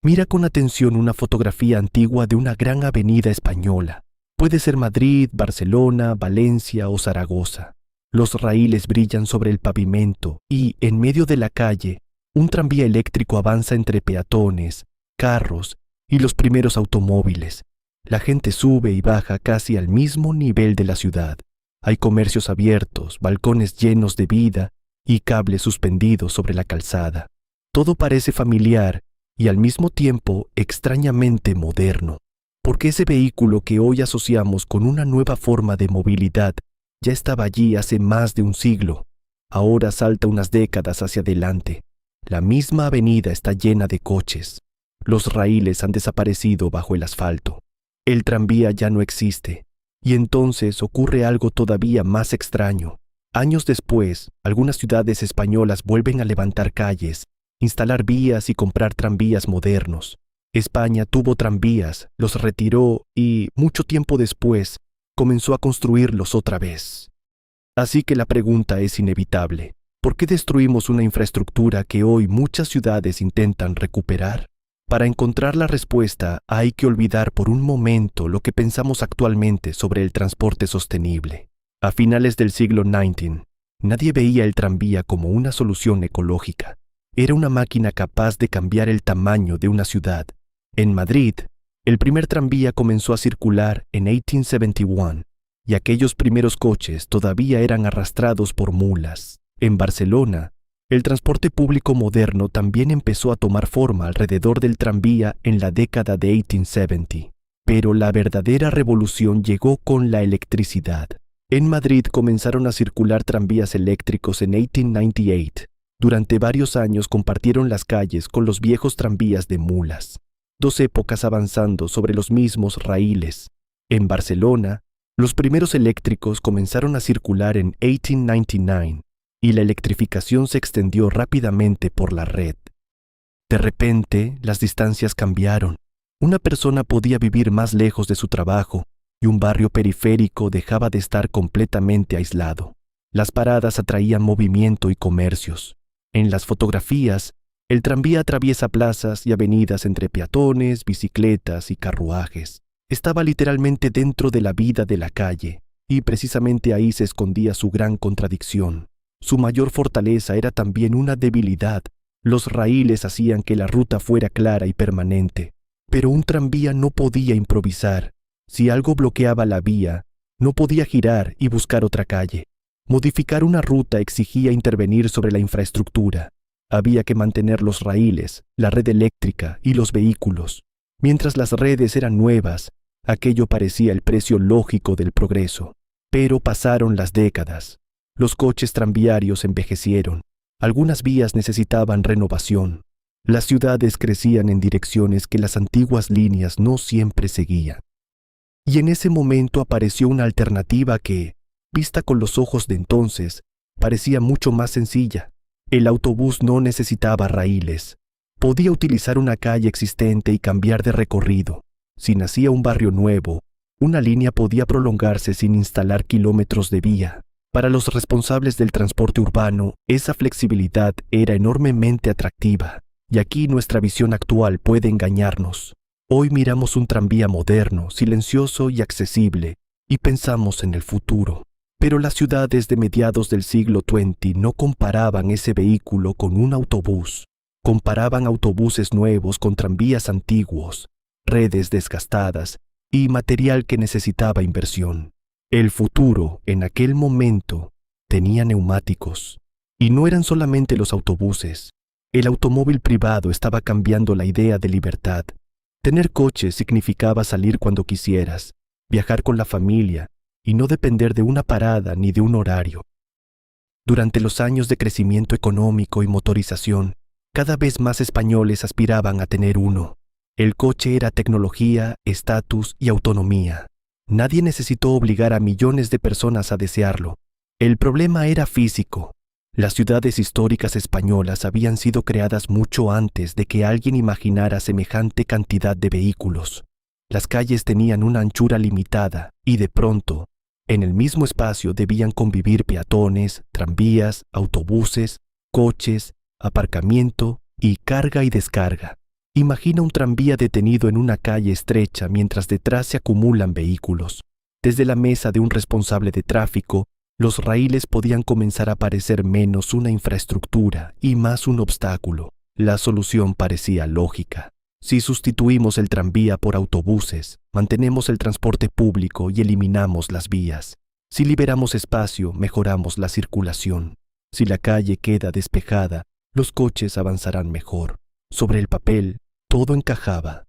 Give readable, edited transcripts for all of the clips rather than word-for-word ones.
Mira con atención una fotografía antigua de una gran avenida española. Puede ser Madrid, Barcelona, Valencia o Zaragoza. Los raíles brillan sobre el pavimento y, en medio de la calle, un tranvía eléctrico avanza entre peatones, carros y los primeros automóviles. La gente sube y baja casi al mismo nivel de la ciudad. Hay comercios abiertos, balcones llenos de vida y cables suspendidos sobre la calzada. Todo parece familiar y al mismo tiempo extrañamente moderno, porque ese vehículo que hoy asociamos con una nueva forma de movilidad ya estaba allí hace más de un siglo. Ahora salta unas décadas hacia adelante. La misma avenida está llena de coches. Los raíles han desaparecido bajo el asfalto. El tranvía ya no existe. Y entonces ocurre algo todavía más extraño. Años después, algunas ciudades españolas vuelven a levantar calles, instalar vías y comprar tranvías modernos. España tuvo tranvías, los retiró y, mucho tiempo después, comenzó a construirlos otra vez. Así que la pregunta es inevitable. ¿Por qué destruimos una infraestructura que hoy muchas ciudades intentan recuperar? Para encontrar la respuesta hay que olvidar por un momento lo que pensamos actualmente sobre el transporte sostenible. A finales del siglo XIX, nadie veía el tranvía como una solución ecológica. Era una máquina capaz de cambiar el tamaño de una ciudad. En Madrid, el primer tranvía comenzó a circular en 1871 y aquellos primeros coches todavía eran arrastrados por mulas. En Barcelona, el transporte público moderno también empezó a tomar forma alrededor del tranvía en la década de 1870. Pero la verdadera revolución llegó con la electricidad. En Madrid comenzaron a circular tranvías eléctricos en 1898. Durante varios años compartieron las calles con los viejos tranvías de mulas. Dos épocas avanzando sobre los mismos raíles. En Barcelona, los primeros eléctricos comenzaron a circular en 1899 y la electrificación se extendió rápidamente por la red. De repente, las distancias cambiaron. Una persona podía vivir más lejos de su trabajo y un barrio periférico dejaba de estar completamente aislado. Las paradas atraían movimiento y comercios. En las fotografías, el tranvía atraviesa plazas y avenidas entre peatones, bicicletas y carruajes. Estaba literalmente dentro de la vida de la calle, y precisamente ahí se escondía su gran contradicción. Su mayor fortaleza era también una debilidad. Los raíles hacían que la ruta fuera clara y permanente, pero un tranvía no podía improvisar. Si algo bloqueaba la vía, no podía girar y buscar otra calle. Modificar una ruta exigía intervenir sobre la infraestructura. Había que mantener los raíles, la red eléctrica y los vehículos. Mientras las redes eran nuevas, aquello parecía el precio lógico del progreso. Pero pasaron las décadas. Los coches tranviarios envejecieron. Algunas vías necesitaban renovación. Las ciudades crecían en direcciones que las antiguas líneas no siempre seguían. Y en ese momento apareció una alternativa que, vista con los ojos de entonces, parecía mucho más sencilla. El autobús no necesitaba raíles. Podía utilizar una calle existente y cambiar de recorrido. Si nacía un barrio nuevo, una línea podía prolongarse sin instalar kilómetros de vía. Para los responsables del transporte urbano, esa flexibilidad era enormemente atractiva, y aquí nuestra visión actual puede engañarnos. Hoy miramos un tranvía moderno, silencioso y accesible, y pensamos en el futuro. Pero las ciudades de mediados del siglo XX no comparaban ese vehículo con un autobús. Comparaban autobuses nuevos con tranvías antiguos, redes desgastadas y material que necesitaba inversión. El futuro, en aquel momento, tenía neumáticos. Y no eran solamente los autobuses. El automóvil privado estaba cambiando la idea de libertad. Tener coche significaba salir cuando quisieras, viajar con la familia y no depender de una parada ni de un horario. Durante los años de crecimiento económico y motorización, cada vez más españoles aspiraban a tener uno. El coche era tecnología, estatus y autonomía. Nadie necesitó obligar a millones de personas a desearlo. El problema era físico. Las ciudades históricas españolas habían sido creadas mucho antes de que alguien imaginara semejante cantidad de vehículos. Las calles tenían una anchura limitada y de pronto, en el mismo espacio debían convivir peatones, tranvías, autobuses, coches, aparcamiento y carga y descarga. Imagina un tranvía detenido en una calle estrecha mientras detrás se acumulan vehículos. Desde la mesa de un responsable de tráfico, los raíles podían comenzar a parecer menos una infraestructura y más un obstáculo. La solución parecía lógica. Si sustituimos el tranvía por autobuses, mantenemos el transporte público y eliminamos las vías. Si liberamos espacio, mejoramos la circulación. Si la calle queda despejada, los coches avanzarán mejor. Sobre el papel, todo encajaba.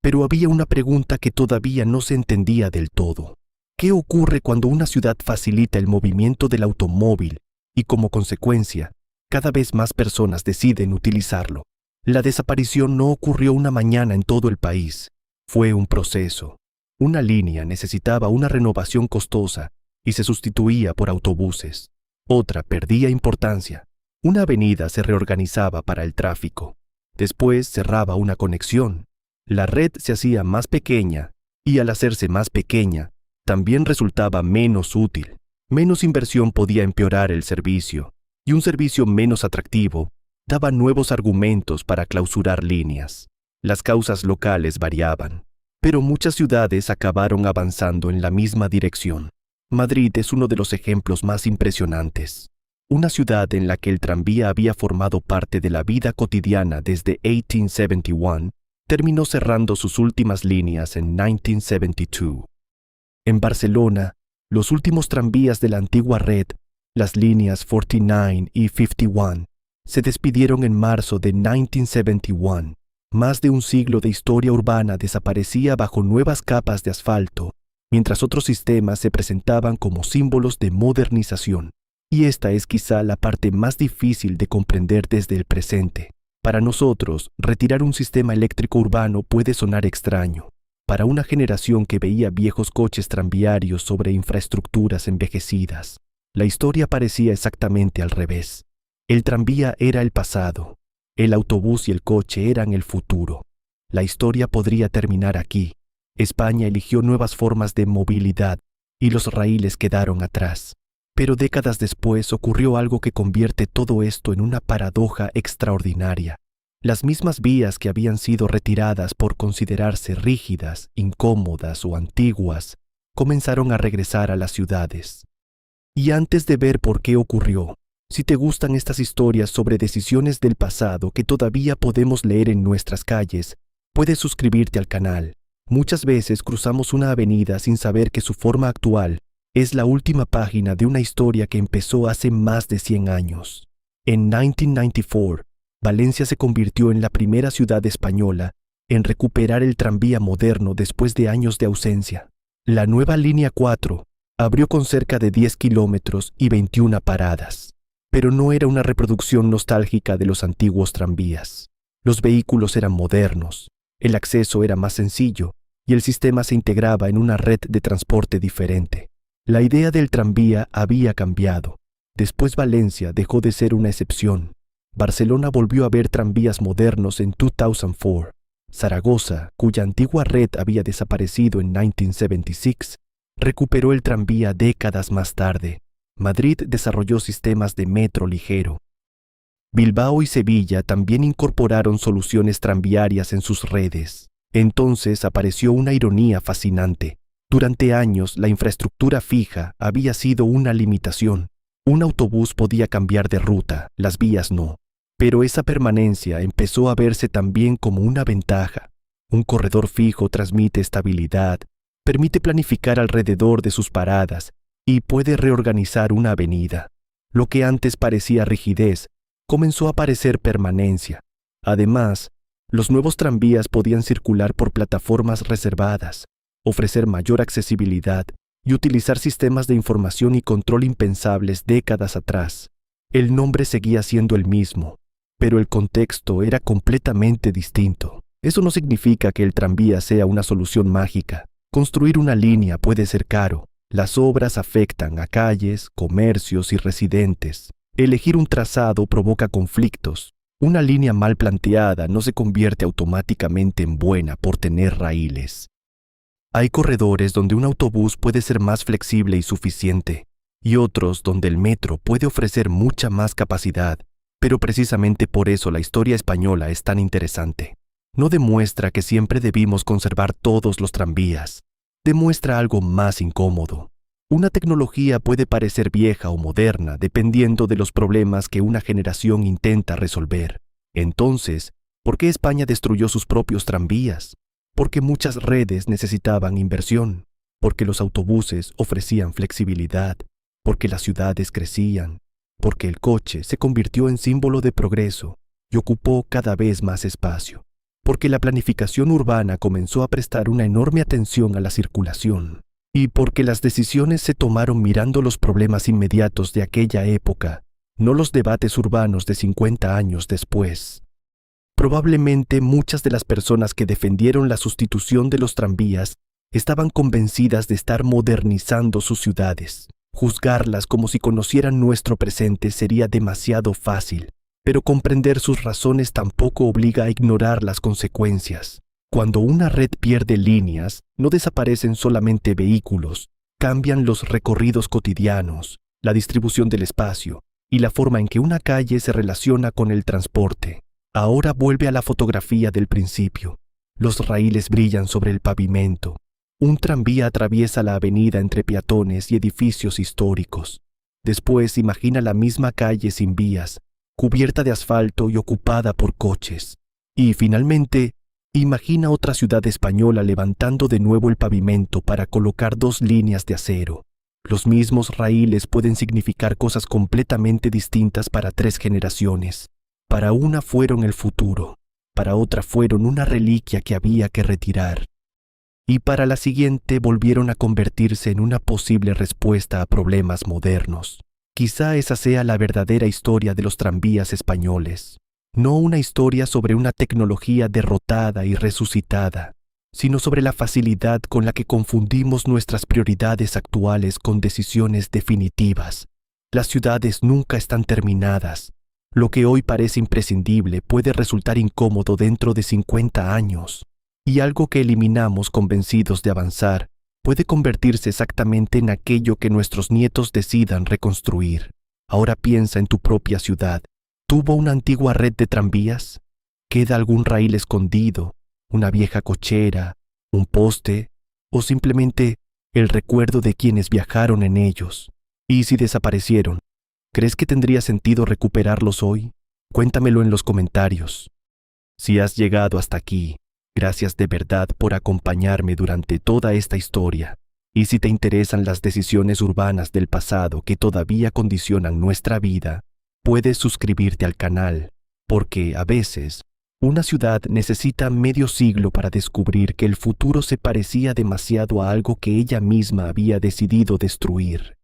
Pero había una pregunta que todavía no se entendía del todo. ¿Qué ocurre cuando una ciudad facilita el movimiento del automóvil y, como consecuencia, cada vez más personas deciden utilizarlo? La desaparición no ocurrió una mañana en todo el país. Fue un proceso. Una línea necesitaba una renovación costosa y se sustituía por autobuses. Otra perdía importancia. Una avenida se reorganizaba para el tráfico. Después cerraba una conexión. La red se hacía más pequeña y al hacerse más pequeña, también resultaba menos útil. Menos inversión podía empeorar el servicio y un servicio menos atractivo daba nuevos argumentos para clausurar líneas. Las causas locales variaban, pero muchas ciudades acabaron avanzando en la misma dirección. Madrid es uno de los ejemplos más impresionantes. Una ciudad en la que el tranvía había formado parte de la vida cotidiana desde 1871, terminó cerrando sus últimas líneas en 1972. En Barcelona, los últimos tranvías de la antigua red, las líneas 49 y 51, se despidieron en marzo de 1971. Más de un siglo de historia urbana desaparecía bajo nuevas capas de asfalto, mientras otros sistemas se presentaban como símbolos de modernización. Y esta es quizá la parte más difícil de comprender desde el presente. Para nosotros, retirar un sistema eléctrico urbano puede sonar extraño. Para una generación que veía viejos coches tranviarios sobre infraestructuras envejecidas, la historia parecía exactamente al revés. El tranvía era el pasado, el autobús y el coche eran el futuro. La historia podría terminar aquí. España eligió nuevas formas de movilidad y los raíles quedaron atrás. Pero décadas después ocurrió algo que convierte todo esto en una paradoja extraordinaria. Las mismas vías que habían sido retiradas por considerarse rígidas, incómodas o antiguas, comenzaron a regresar a las ciudades. Y antes de ver por qué ocurrió, si te gustan estas historias sobre decisiones del pasado que todavía podemos leer en nuestras calles, puedes suscribirte al canal. Muchas veces cruzamos una avenida sin saber que su forma actual es la última página de una historia que empezó hace más de 100 años. En 1994, Valencia se convirtió en la primera ciudad española en recuperar el tranvía moderno después de años de ausencia. La nueva línea 4 abrió con cerca de 10 kilómetros y 21 paradas, pero no era una reproducción nostálgica de los antiguos tranvías. Los vehículos eran modernos, el acceso era más sencillo y el sistema se integraba en una red de transporte diferente. La idea del tranvía había cambiado. Después Valencia dejó de ser una excepción. Barcelona volvió a ver tranvías modernos en 2004. Zaragoza, cuya antigua red había desaparecido en 1976, recuperó el tranvía décadas más tarde. Madrid desarrolló sistemas de metro ligero. Bilbao y Sevilla también incorporaron soluciones tranviarias en sus redes. Entonces apareció una ironía fascinante. Durante años, la infraestructura fija había sido una limitación. Un autobús podía cambiar de ruta, las vías no. Pero esa permanencia empezó a verse también como una ventaja. Un corredor fijo transmite estabilidad, permite planificar alrededor de sus paradas y puede reorganizar una avenida. Lo que antes parecía rigidez, comenzó a parecer permanencia. Además, los nuevos tranvías podían circular por plataformas reservadas, ofrecer mayor accesibilidad y utilizar sistemas de información y control impensables décadas atrás. El nombre seguía siendo el mismo, pero el contexto era completamente distinto. Eso no significa que el tranvía sea una solución mágica. Construir una línea puede ser caro. Las obras afectan a calles, comercios y residentes. Elegir un trazado provoca conflictos. Una línea mal planteada no se convierte automáticamente en buena por tener raíles. Hay corredores donde un autobús puede ser más flexible y suficiente, y otros donde el metro puede ofrecer mucha más capacidad, pero precisamente por eso la historia española es tan interesante. no demuestra que siempre debimos conservar todos los tranvías. Demuestra algo más incómodo. Una tecnología puede parecer vieja o moderna dependiendo de los problemas que una generación intenta resolver. Entonces, ¿por qué España destruyó sus propios tranvías? Porque muchas redes necesitaban inversión, porque los autobuses ofrecían flexibilidad, porque las ciudades crecían, porque el coche se convirtió en símbolo de progreso y ocupó cada vez más espacio, porque la planificación urbana comenzó a prestar una enorme atención a la circulación, y porque las decisiones se tomaron mirando los problemas inmediatos de aquella época, no los debates urbanos de 50 años después. Probablemente muchas de las personas que defendieron la sustitución de los tranvías estaban convencidas de estar modernizando sus ciudades. Juzgarlas como si conocieran nuestro presente sería demasiado fácil, pero comprender sus razones tampoco obliga a ignorar las consecuencias. Cuando una red pierde líneas, no desaparecen solamente vehículos, cambian los recorridos cotidianos, la distribución del espacio y la forma en que una calle se relaciona con el transporte. Ahora vuelve a la fotografía del principio. Los raíles brillan sobre el pavimento. Un tranvía atraviesa la avenida entre peatones y edificios históricos. Después imagina la misma calle sin vías, cubierta de asfalto y ocupada por coches. Y finalmente, imagina otra ciudad española levantando de nuevo el pavimento para colocar 2 líneas de acero. Los mismos raíles pueden significar cosas completamente distintas para 3 generaciones. Para una fueron el futuro, para otra fueron una reliquia que había que retirar, y para la siguiente volvieron a convertirse en una posible respuesta a problemas modernos. Quizá esa sea la verdadera historia de los tranvías españoles. No una historia sobre una tecnología derrotada y resucitada, sino sobre la facilidad con la que confundimos nuestras prioridades actuales con decisiones definitivas. Las ciudades nunca están terminadas. Lo que hoy parece imprescindible puede resultar incómodo dentro de 50 años, y algo que eliminamos convencidos de avanzar puede convertirse exactamente en aquello que nuestros nietos decidan reconstruir. Ahora piensa en tu propia ciudad. ¿Tuvo una antigua red de tranvías? ¿Queda algún raíl escondido, una vieja cochera, un poste, o simplemente el recuerdo de quienes viajaron en ellos? Y si desaparecieron, ¿crees que tendría sentido recuperarlos hoy? Cuéntamelo en los comentarios. Si has llegado hasta aquí, gracias de verdad por acompañarme durante toda esta historia. Y si te interesan las decisiones urbanas del pasado que todavía condicionan nuestra vida, puedes suscribirte al canal, porque a veces una ciudad necesita medio siglo para descubrir que el futuro se parecía demasiado a algo que ella misma había decidido destruir.